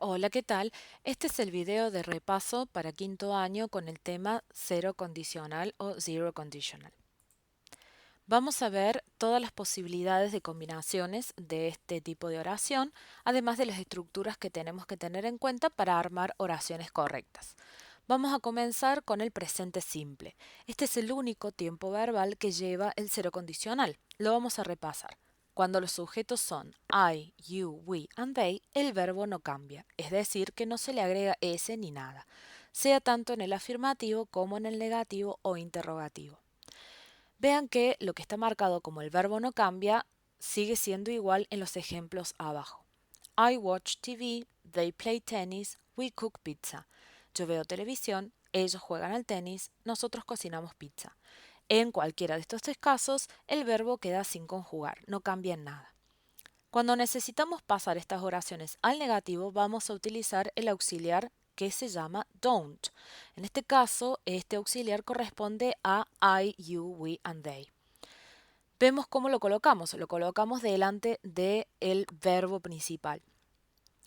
Hola, ¿qué tal? Este es el video de repaso para quinto año con el tema cero condicional o zero conditional. Vamos a ver todas las posibilidades de combinaciones de este tipo de oración, además de las estructuras que tenemos que tener en cuenta para armar oraciones correctas. Vamos a comenzar con el presente simple. Este es el único tiempo verbal que lleva el cero condicional. Lo vamos a repasar. Cuando los sujetos son I, you, we and they, el verbo no cambia, es decir, que no se le agrega s ni nada, sea tanto en el afirmativo como en el negativo o interrogativo. Vean que lo que está marcado como el verbo no cambia sigue siendo igual en los ejemplos abajo. I watch TV, they play tennis, we cook pizza. Yo veo televisión, ellos juegan al tenis, nosotros cocinamos pizza. En cualquiera de estos tres casos, el verbo queda sin conjugar, no cambia en nada. Cuando necesitamos pasar estas oraciones al negativo, vamos a utilizar el auxiliar que se llama don't. En este caso, este auxiliar corresponde a I, you, we and they. Vemos cómo lo colocamos. Lo colocamos delante del verbo principal.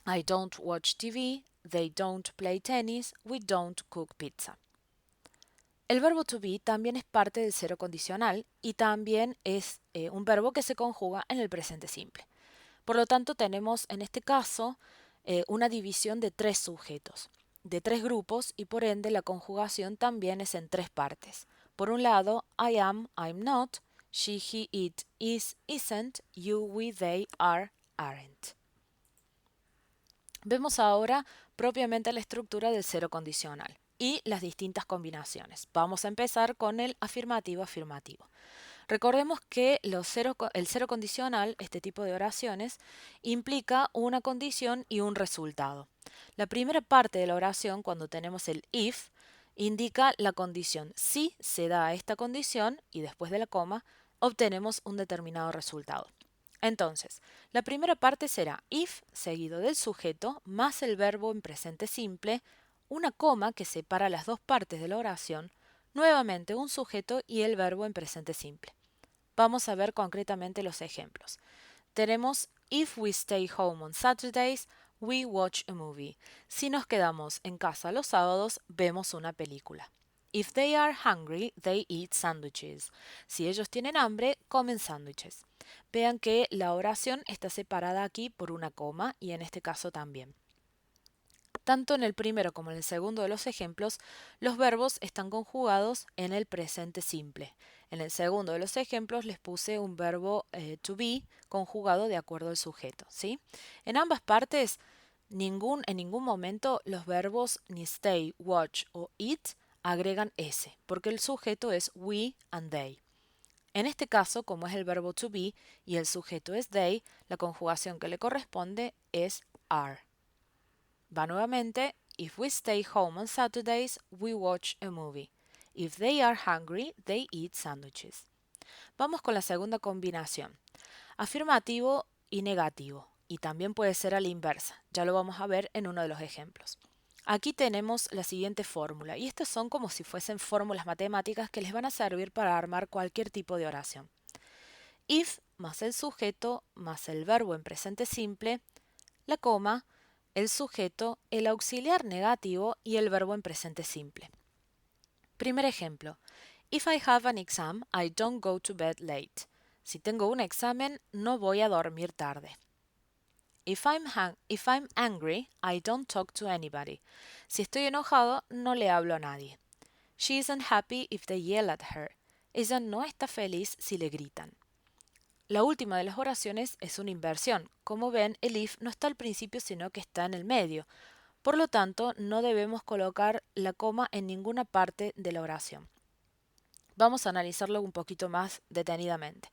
I don't watch TV, they don't play tennis, we don't cook pizza. El verbo to be también es parte del cero condicional y también es un verbo que se conjuga en el presente simple. Por lo tanto, tenemos en este caso una división de tres sujetos, de tres grupos y por ende la conjugación también es en tres partes. Por un lado, I am, I'm not, she, he, it, is, isn't, you, we, they, are, aren't. Vemos ahora propiamente la estructura del cero condicional y las distintas combinaciones. Vamos a empezar con el afirmativo-afirmativo. Recordemos que el cero condicional, este tipo de oraciones, implica una condición y un resultado. La primera parte de la oración, cuando tenemos el if, indica la condición. Si se da esta condición y después de la coma, obtenemos un determinado resultado. Entonces, la primera parte será if seguido del sujeto más el verbo en presente simple, una coma que separa las dos partes de la oración, nuevamente un sujeto y el verbo en presente simple. Vamos a ver concretamente los ejemplos. Tenemos if we stay home on Saturdays, we watch a movie. Si nos quedamos en casa los sábados, vemos una película. If they are hungry, they eat sandwiches. Si ellos tienen hambre, comen sándwiches. Vean que la oración está separada aquí por una coma y en este caso también. Tanto en el primero como en el segundo de los ejemplos, los verbos están conjugados en el presente simple. En el segundo de los ejemplos les puse un verbo to be conjugado de acuerdo al sujeto, ¿sí? En ambas partes, en ningún momento los verbos ni stay, watch o eat agregan s, porque el sujeto es we and they. En este caso, como es el verbo to be y el sujeto es they, la conjugación que le corresponde es are. Va nuevamente. If we stay home on Saturdays, we watch a movie. If they are hungry, they eat sandwiches. Vamos con la segunda combinación. Afirmativo y negativo. Y también puede ser a la inversa. Ya lo vamos a ver en uno de los ejemplos. Aquí tenemos la siguiente fórmula. Y estas son como si fuesen fórmulas matemáticas que les van a servir para armar cualquier tipo de oración. If más el sujeto más el verbo en presente simple, la coma, el sujeto, el auxiliar negativo y el verbo en presente simple. Primer ejemplo. If I have an exam, I don't go to bed late. Si tengo un examen, no voy a dormir tarde. If I'm angry, I don't talk to anybody. Si estoy enojado, no le hablo a nadie. She isn't happy if they yell at her. Ella no está feliz si le gritan. La última de las oraciones es una inversión. Como ven, el if no está al principio, sino que está en el medio. Por lo tanto, no debemos colocar la coma en ninguna parte de la oración. Vamos a analizarlo un poquito más detenidamente.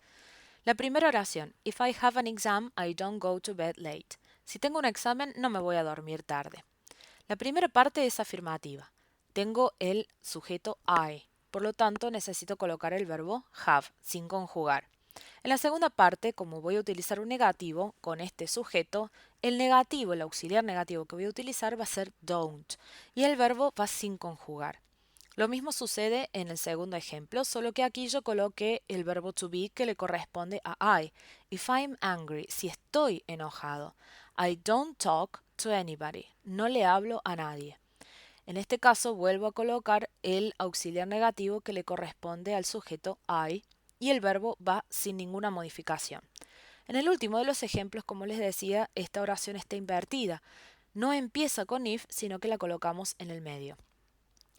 La primera oración, if I have an exam, I don't go to bed late. Si tengo un examen, no me voy a dormir tarde. La primera parte es afirmativa. Tengo el sujeto I. Por lo tanto, necesito colocar el verbo have, sin conjugar. En la segunda parte, como voy a utilizar un negativo con este sujeto, el negativo, el auxiliar negativo que voy a utilizar va a ser don't y el verbo va sin conjugar. Lo mismo sucede en el segundo ejemplo, solo que aquí yo coloqué el verbo to be que le corresponde a I. If I'm angry, si estoy enojado. I don't talk, to anybody. No le hablo a nadie. En este caso vuelvo a colocar el auxiliar negativo que le corresponde al sujeto I y el verbo va sin ninguna modificación. En el último de los ejemplos, como les decía, esta oración está invertida. No empieza con if, sino que la colocamos en el medio.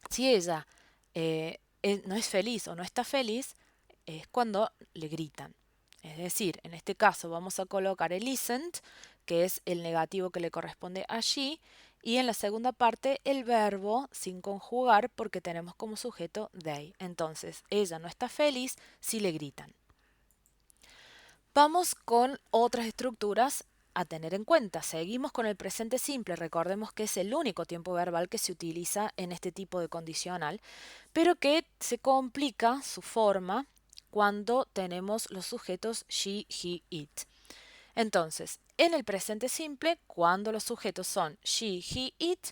Si ella no es feliz o no está feliz, es cuando le gritan. Es decir, en este caso vamos a colocar el isn't, que es el negativo que le corresponde allí, y en la segunda parte el verbo sin conjugar porque tenemos como sujeto they. Entonces, ella no está feliz si le gritan. Vamos con otras estructuras a tener en cuenta. Seguimos con el presente simple. Recordemos que es el único tiempo verbal que se utiliza en este tipo de condicional, pero que se complica su forma cuando tenemos los sujetos she, he, it. Entonces, en el presente simple, cuando los sujetos son she, he, it,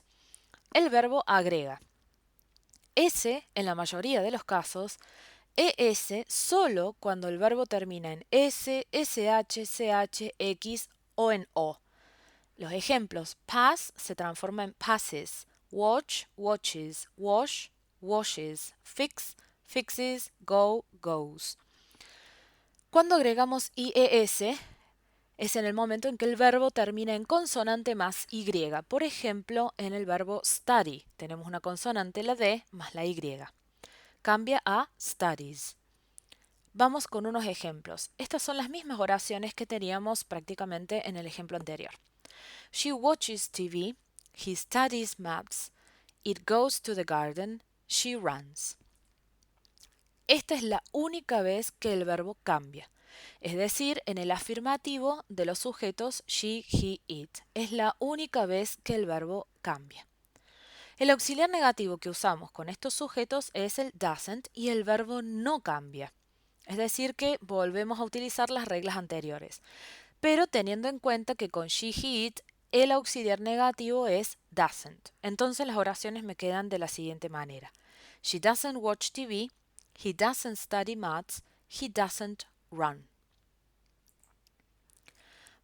el verbo agrega. Ese, en la mayoría de los casos, ES solo cuando el verbo termina en S, SH, CH, X o en O. Los ejemplos: pass se transforma en passes, watch, watches, wash, washes, fix, fixes, go, goes. Cuando agregamos IES es en el momento en que el verbo termina en consonante más Y. Por ejemplo, en el verbo study tenemos una consonante, la D, más la Y. Cambia a studies. Vamos con unos ejemplos. Estas son las mismas oraciones que teníamos prácticamente en el ejemplo anterior. She watches TV, he studies maps, it goes to the garden, she runs. Esta es la única vez que el verbo cambia, es decir, en el afirmativo de los sujetos she, he, it. Es la única vez que el verbo cambia. El auxiliar negativo que usamos con estos sujetos es el doesn't y el verbo no cambia. Es decir, que volvemos a utilizar las reglas anteriores, pero teniendo en cuenta que con she, he, it, el auxiliar negativo es doesn't. Entonces las oraciones me quedan de la siguiente manera. She doesn't watch TV, he doesn't study maths, he doesn't run.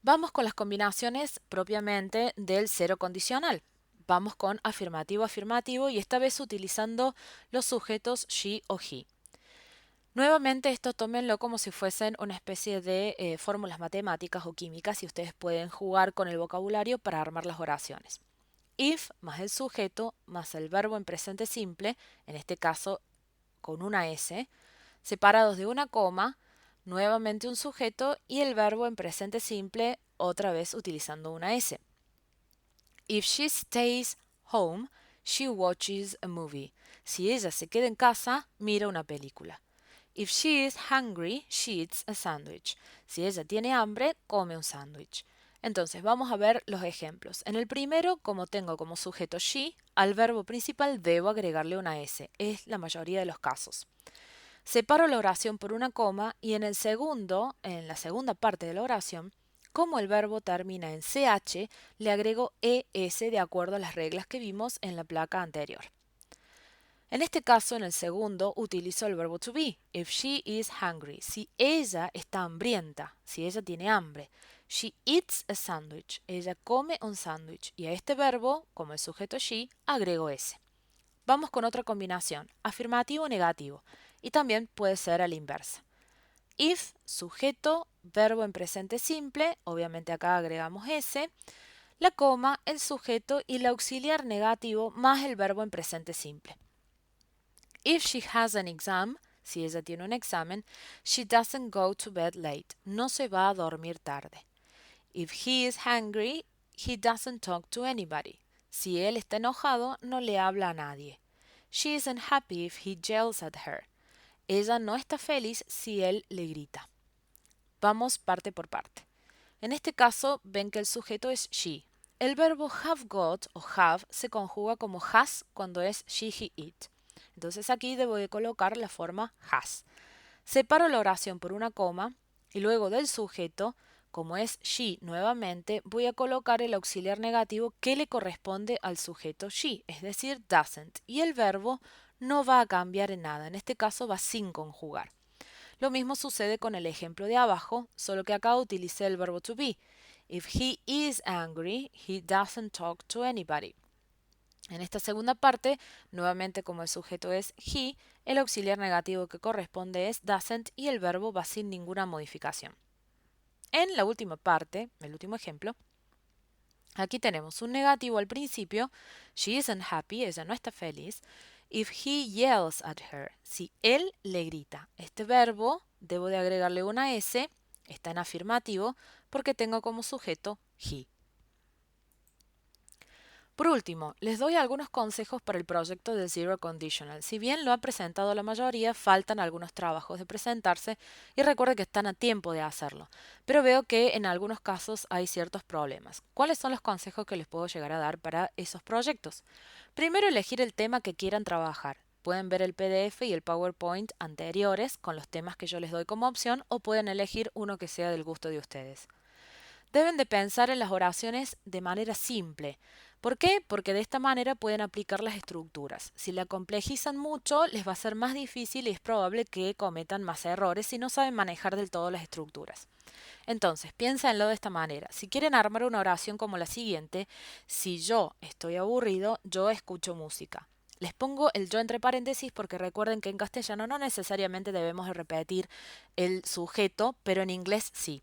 Vamos con las combinaciones propiamente del cero condicional. Vamos con afirmativo, afirmativo y esta vez utilizando los sujetos she o he. Nuevamente esto tómenlo como si fuesen una especie de fórmulas matemáticas o químicas y ustedes pueden jugar con el vocabulario para armar las oraciones. If más el sujeto más el verbo en presente simple, en este caso con una S, separados de una coma, nuevamente un sujeto y el verbo en presente simple otra vez utilizando una S. If she stays home, she watches a movie. Si ella se queda en casa, mira una película. If she is hungry, she eats a sandwich. Si ella tiene hambre, come un sándwich. Entonces vamos a ver los ejemplos. En el primero, como tengo como sujeto she, al verbo principal debo agregarle una S. Es la mayoría de los casos. Separo la oración por una coma y en el segundo, en la segunda parte de la oración, como el verbo termina en CH, le agrego ES de acuerdo a las reglas que vimos en la placa anterior. En este caso, en el segundo, utilizo el verbo to be. If she is hungry. Si ella está hambrienta, si ella tiene hambre. She eats a sandwich. Ella come un sándwich. Y a este verbo, como el sujeto she, agrego ese. Vamos con otra combinación, afirmativo o negativo. Y también puede ser a la inversa. If, sujeto, verbo en presente simple, obviamente acá agregamos ese, la coma, el sujeto y el auxiliar negativo más el verbo en presente simple. If she has an exam, si ella tiene un examen, she doesn't go to bed late. No se va a dormir tarde. If he is hungry, he doesn't talk to anybody. Si él está enojado, no le habla a nadie. She isn't happy if he yells at her. Ella no está feliz si él le grita. Vamos parte por parte. En este caso, ven que el sujeto es she. El verbo have got o have se conjuga como has cuando es she, he, it. Entonces aquí debo de colocar la forma has. Separo la oración por una coma y luego del sujeto, como es she nuevamente, voy a colocar el auxiliar negativo que le corresponde al sujeto she, es decir, doesn't. Y el verbo no va a cambiar en nada, en este caso va sin conjugar. Lo mismo sucede con el ejemplo de abajo, solo que acá utilicé el verbo to be. If he is angry, he doesn't talk to anybody. En esta segunda parte, nuevamente como el sujeto es he, el auxiliar negativo que corresponde es doesn't y el verbo va sin ninguna modificación. En la última parte, el último ejemplo, aquí tenemos un negativo al principio, she isn't happy, ella no está feliz. If he yells at her, si él le grita. Este verbo debo de agregarle una S, está en afirmativo, porque tengo como sujeto he. Por último, les doy algunos consejos para el proyecto de Zero Conditional. Si bien lo ha presentado la mayoría, faltan algunos trabajos de presentarse y recuerde que están a tiempo de hacerlo. Pero veo que en algunos casos hay ciertos problemas. ¿Cuáles son los consejos que les puedo llegar a dar para esos proyectos? Primero, elegir el tema que quieran trabajar. Pueden ver el PDF y el PowerPoint anteriores con los temas que yo les doy como opción o pueden elegir uno que sea del gusto de ustedes. Deben de pensar en las oraciones de manera simple. ¿Por qué? Porque de esta manera pueden aplicar las estructuras. Si la complejizan mucho, les va a ser más difícil y es probable que cometan más errores si no saben manejar del todo las estructuras. Entonces, piénsenlo de esta manera. Si quieren armar una oración como la siguiente, si yo estoy aburrido, yo escucho música. Les pongo el yo entre paréntesis porque recuerden que en castellano no necesariamente debemos de repetir el sujeto, pero en inglés sí.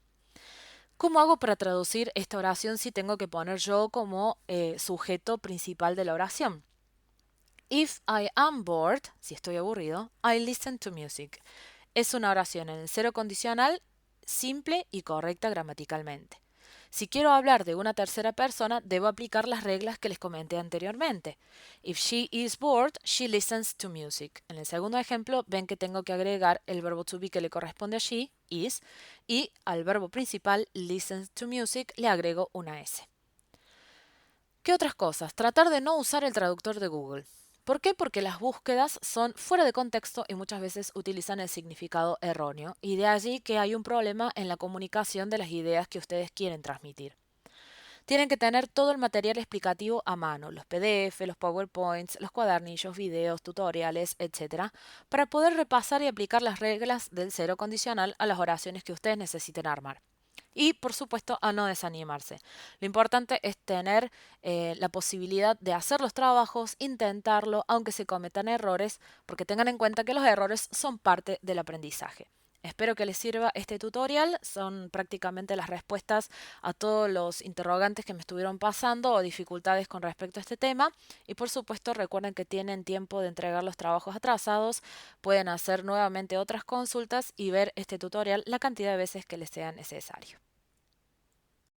¿Cómo hago para traducir esta oración si tengo que poner yo como sujeto principal de la oración? If I am bored, si estoy aburrido, I listen to music. Es una oración en el cero condicional, simple y correcta gramaticalmente. Si quiero hablar de una tercera persona, debo aplicar las reglas que les comenté anteriormente. If she is bored, she listens to music. En el segundo ejemplo, ven que tengo que agregar el verbo to be que le corresponde a she, is, y al verbo principal, listens to music, le agrego una S. ¿Qué otras cosas? Tratar de no usar el traductor de Google. ¿Por qué? Porque las búsquedas son fuera de contexto y muchas veces utilizan el significado erróneo, y de allí que hay un problema en la comunicación de las ideas que ustedes quieren transmitir. Tienen que tener todo el material explicativo a mano, los PDF, los PowerPoints, los cuadernillos, videos, tutoriales, etc., para poder repasar y aplicar las reglas del cero condicional a las oraciones que ustedes necesiten armar. Y, por supuesto, a no desanimarse. Lo importante es tener la posibilidad de hacer los trabajos, intentarlo, aunque se cometan errores, porque tengan en cuenta que los errores son parte del aprendizaje. Espero que les sirva este tutorial. Son prácticamente las respuestas a todos los interrogantes que me estuvieron pasando o dificultades con respecto a este tema. Y por supuesto, recuerden que tienen tiempo de entregar los trabajos atrasados. Pueden hacer nuevamente otras consultas y ver este tutorial la cantidad de veces que les sea necesario.